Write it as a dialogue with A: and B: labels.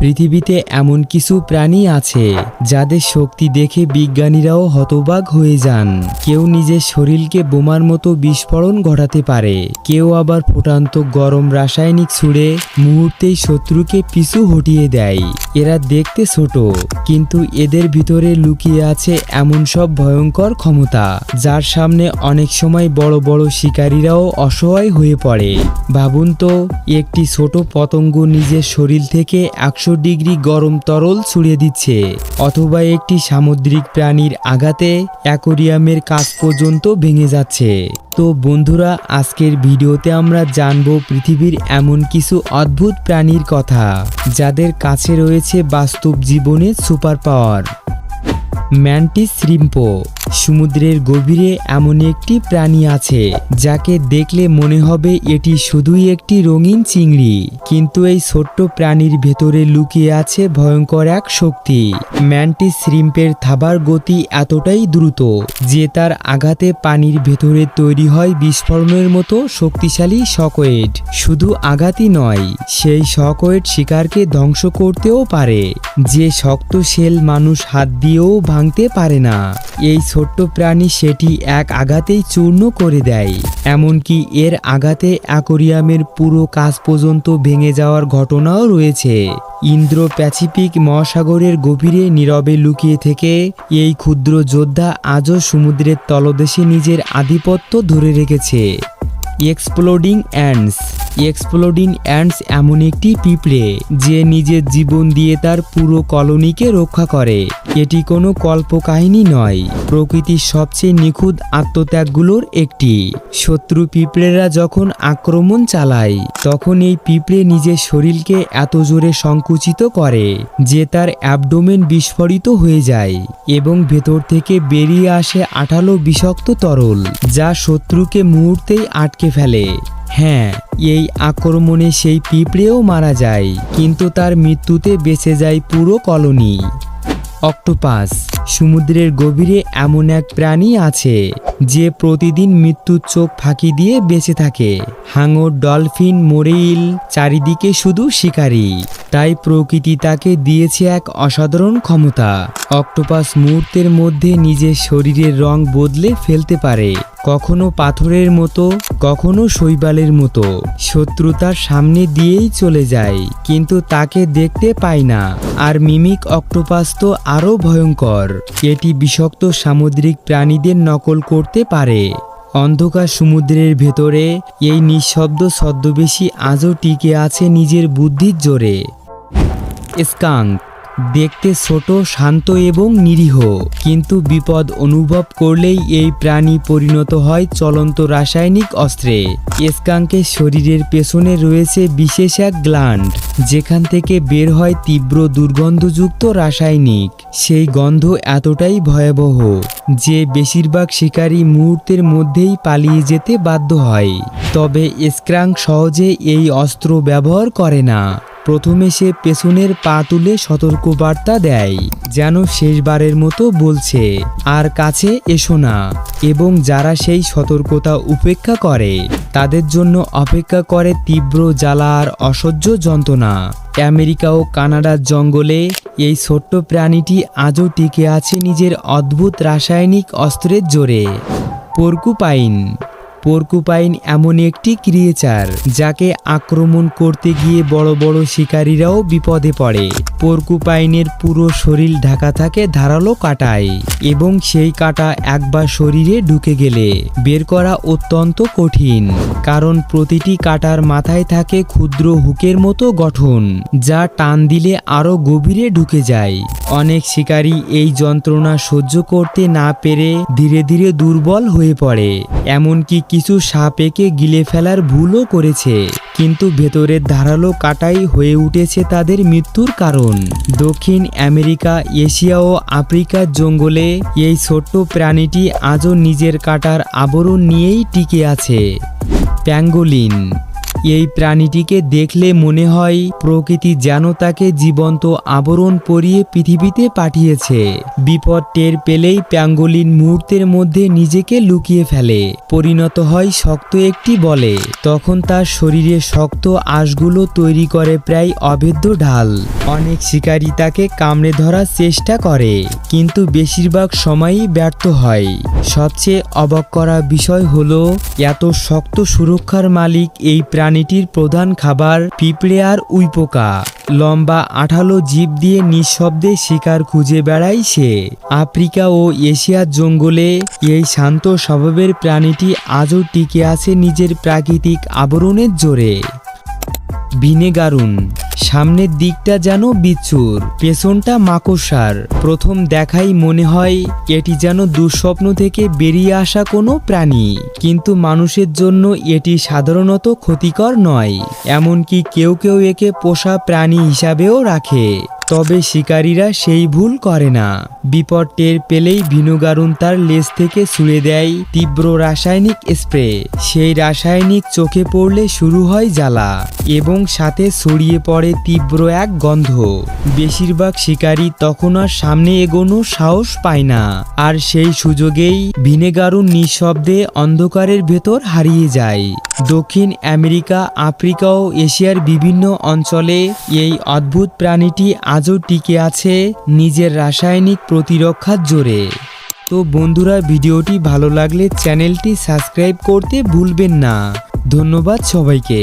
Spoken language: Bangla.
A: পৃথিবীতে এমন কিছু প্রাণী আছে যাদের শক্তি দেখে বিজ্ঞানীরাও হতবাক হয়ে যান। কেউ নিজের শরীরকে বোমার মতো বিস্ফোরণ ঘটাতে পারে, কেউ আবার ফুটান্ত গরম রাসায়নিক ছুড়ে মুহূর্তেই শত্রুকে পিছু হটিয়ে দেয়। এরা দেখতে ছোট, কিন্তু এদের ভিতরে লুকিয়ে আছে এমন সব ভয়ঙ্কর ক্ষমতা যার সামনে অনেক সময় বড় বড় শিকারীরাও অসহায় হয়ে পড়ে। ভাবুন তো, একটি ছোট পতঙ্গ নিজের শরীর থেকে 100 ডিগ্রি গরম তরল ছুড়ে দিচ্ছে, অথবা একটি সামুদ্রিক প্রাণীর আঘাতে অ্যাকোয়ারিয়ামের কাঁচ পর্যন্ত ভেঙে যাচ্ছে। তো বন্ধুরা, আজকের ভিডিওতে আমরা জানব পৃথিবীর এমন কিছু অদ্ভুত প্রাণীর কথা যাদের কাছে রয়েছে বাস্তব জীবনের সুপার পাওয়ার। ম্যান্টিস শ্রিম্পো। সমুদ্রের গভীরে এমন একটি প্রাণী আছে যাকে দেখলে মনে হবে এটি শুধুই একটি রঙিন চিংড়ি, কিন্তু এই ছোট্ট প্রাণীর ভেতরে লুকিয়ে আছে ভয়ঙ্কর এক শক্তি। ম্যান্টিস শ্রিম্পের থাবার গতি এতটাই দ্রুত যে তার আঘাতে পানির ভেতরে তৈরি হয় বিস্ফোরণের মতো শক্তিশালী শকওয়েভ। শুধু আঘাতই নয়, সেই শকওয়েভ শিকারকে ধ্বংস করতেও পারে, যে শক্ত শেল মানুষ হাত দিয়েও ভাঙতে পারে না। এই ছোট্ট প্রাণী সেটি এক আঘাতেই চূর্ণ করে দেয়। এমনকি এর আঘাতে অ্যাকোয়ারিয়ামের পুরো কাঁচ পর্যন্ত ভেঙে যাওয়ার ঘটনাও রয়েছে। ইন্দ্র প্যাসিফিক মহাসাগরের গভীরে নীরবে লুকিয়ে থেকে এই ক্ষুদ্র যোদ্ধা আজও সমুদ্রের তলদেশে নিজের আধিপত্য ধরে রেখেছে। Exploding ants. এক্সপ্লোডিং অ্যান্টস এমন একটি পিঁপড়ে যে নিজের জীবন দিয়ে তার পুরো কলোনিকে রক্ষা করে। এটি কোনো কল্পকাহিনী নয়, প্রকৃতির সবচেয়ে নিখুঁত আত্মত্যাগগুলোর একটি। শত্রু পিঁপড়েরা যখন আক্রমণ চালায়, তখন এই পিঁপড়ে নিজের শরীরকে এত জোরে সংকুচিত করে যে তার অ্যাবডোমেন বিস্ফোরিত হয়ে যায় এবং ভেতর থেকে বেরিয়ে আসে আঠালো বিষাক্ত তরল, যা শত্রুকে মুহূর্তেই আটকে ফেলে। হ্যাঁ, এই আক্রমণে সেই পিঁপড়েও মারা যায়, কিন্তু তার মৃত্যুতে বেঁচে যায় পুরো কলোনি। অক্টোপাস। সমুদ্রের গভীরে এমন এক প্রাণী আছে যে প্রতিদিন মৃত্যুর চোখ ফাঁকি দিয়ে বেঁচে থাকে। হাঙর, ডলফিন, মরিল, চারিদিকে শুধু শিকারী। তাই প্রকৃতি তাকে দিয়েছে এক অসাধারণ ক্ষমতা। অক্টোপাস মুহূর্তের মধ্যে নিজের শরীরের রং বদলে ফেলতে পারে, কখনো পাথরের মতো, কখনো শৈবালের মতো। শত্রু তার সামনে দিয়েই চলে যায়, কিন্তু তাকে দেখতে পায় না। আর মিমিক অক্টোপাস তো আরও ভয়ঙ্কর। এটি বিষাক্ত সামুদ্রিক প্রাণীদের নকল করতে পারে। অন্ধকার সমুদ্রের ভেতরে এই নিঃশব্দ ছদ্মবেশী আজও টিকে আছে নিজের বুদ্ধির জোরে। স্কাঙ্ক। দেখতে ছোট, শান্ত এবং নিরীহ, কিন্তু বিপদ অনুভব করলেই এই প্রাণী পরিণত হয় চলন্ত রাসায়নিক অস্ত্রে। স্কাঙ্কের শরীরের পেছনে রয়েছে বিশেষ এক গ্ল্যান্ড, যেখান থেকে বের হয় তীব্র দুর্গন্ধযুক্ত রাসায়নিক। সেই গন্ধ এতটাই ভয়াবহ যে বেশিরভাগ শিকারী মুহূর্তের মধ্যেই পালিয়ে যেতে বাধ্য হয়। তবে স্কাঙ্ক সহজে এই অস্ত্র ব্যবহার করে না। প্রথমে সে পেছনের পা তুলে সতর্কবার্তা দেয়, যেন শেষবারের মতো বলছে, আর কাছে এসো না। এবং যারা সেই সতর্কতা উপেক্ষা করে, তাদের জন্য অপেক্ষা করে তীব্র জ্বালা আর অসহ্য যন্ত্রণা। আমেরিকা ও কানাডার জঙ্গলে এই ছোট্ট প্রাণীটি আজও টিকে আছে নিজের অদ্ভুত রাসায়নিক অস্ত্রের জোরে। পর্কুপাইন। পর্কুপাইন এমন একটি ক্রিয়েচার যাকে আক্রমণ করতে গিয়ে বড় বড় শিকারীরাও বিপদে পড়ে। পর্কুপাইনের পুরো শরীর ঢাকা থাকে ধারালো কাঁটায়, এবং সেই কাঁটা একবার শরীরে ঢুকে গেলে বের করা অত্যন্ত কঠিন, কারণ প্রতিটি কাঁটার মাথায় থাকে ক্ষুদ্র হুকের মতো গঠন, যা টান দিলে আরও গভীরে ঢুকে যায়। অনেক শিকারী এই যন্ত্রণা সহ্য করতে না পেরে ধীরে ধীরে দুর্বল হয়ে পড়ে, এমনকি কিছু সাপ একে গিলে ফেলার ভুলও করেছে, কিন্তু ভেতরের ধারালো কাঁটাই হয়ে উঠেছে তাদের মৃত্যুর কারণ। দক্ষিণ আমেরিকা, এশিয়া ও আফ্রিকার জঙ্গলে এই ছোট্ট প্রাণীটি আজও নিজের কাঁটার আবরণ নিয়েই টিকে আছে। প্যাঙ্গোলিন। এই প্রাণীটিকে দেখলে মনে হয় প্রকৃতি যেন তাকে জীবন্ত আবরণ পরিয়ে পৃথিবীতে পাঠিয়েছে। বিপদ টের পেলেই প্যাঙ্গোলিন মুহূর্তের মধ্যে নিজেকে লুকিয়ে ফেলে, পরিণত হয় শক্ত একটি বলে। তখন তার শরীরে শক্ত আঁশগুলো তৈরি করে প্রায় অভেদ্য ঢাল। অনেক শিকারী তাকে কামড়ে ধরার চেষ্টা করে, কিন্তু বেশিরভাগ সময়ই ব্যর্থ হয়। সবচেয়ে অবাক করা বিষয় হলো এত শক্ত সুরক্ষার মালিক এই প্রাণীটির প্রধান খাবার পিঁপড়ে আর উইপোকা। লম্বা আঠালো জিভ দিয়ে নিঃশব্দে শিকার খুঁজে বেড়ায় সে। আফ্রিকা ও এশিয়ার জঙ্গলে এই শান্ত স্বভাবের প্রাণীটি আজও টিকে আছে নিজের প্রাকৃতিক আবরণের জোরে। ভিনেগারুন। সামনের দিকটা যেন বিচ্ছুর, পেছনটা মাকড়সার। প্রথম দেখাই মনে হয় এটি যেন দুঃস্বপ্ন থেকে বেরিয়ে আসা কোনো প্রাণী, কিন্তু মানুষের জন্য এটি সাধারণত ক্ষতিকর নয়। এমনকি কেউ কেউ একে পোষা প্রাণী হিসাবেও রাখে। তবে শিকারীরা সেই ভুল করে না। বিপদ টের পেলেই ভিনেগারুন তার লেজ থেকে ছুঁড়ে দেয় তীব্র রাসায়নিক স্প্রে। সেই রাসায়নিক চোখে পড়লে শুরু হয় জ্বালা এবং সাথে ছড়িয়ে পড়ে তীব্র এক গন্ধ। বেশিরভাগ শিকারী তখন আর সামনে এগোনোর সাহস পায় না, আর সেই সুযোগেই ভিনেগারুন নিঃশব্দে অন্ধকারের ভেতর হারিয়ে যায়। দক্ষিণ আমেরিকা, আফ্রিকা ও এশিয়ার বিভিন্ন অঞ্চলে এই অদ্ভুত প্রাণীটি আজও টিকে আছে নিজের রাসায়নিক প্রতিরক্ষার জোরে। তো বন্ধুরা, ভিডিওটি ভালো লাগলে চ্যানেলটি সাবস্ক্রাইব করতে ভুলবেন না। ধন্যবাদ সবাইকে।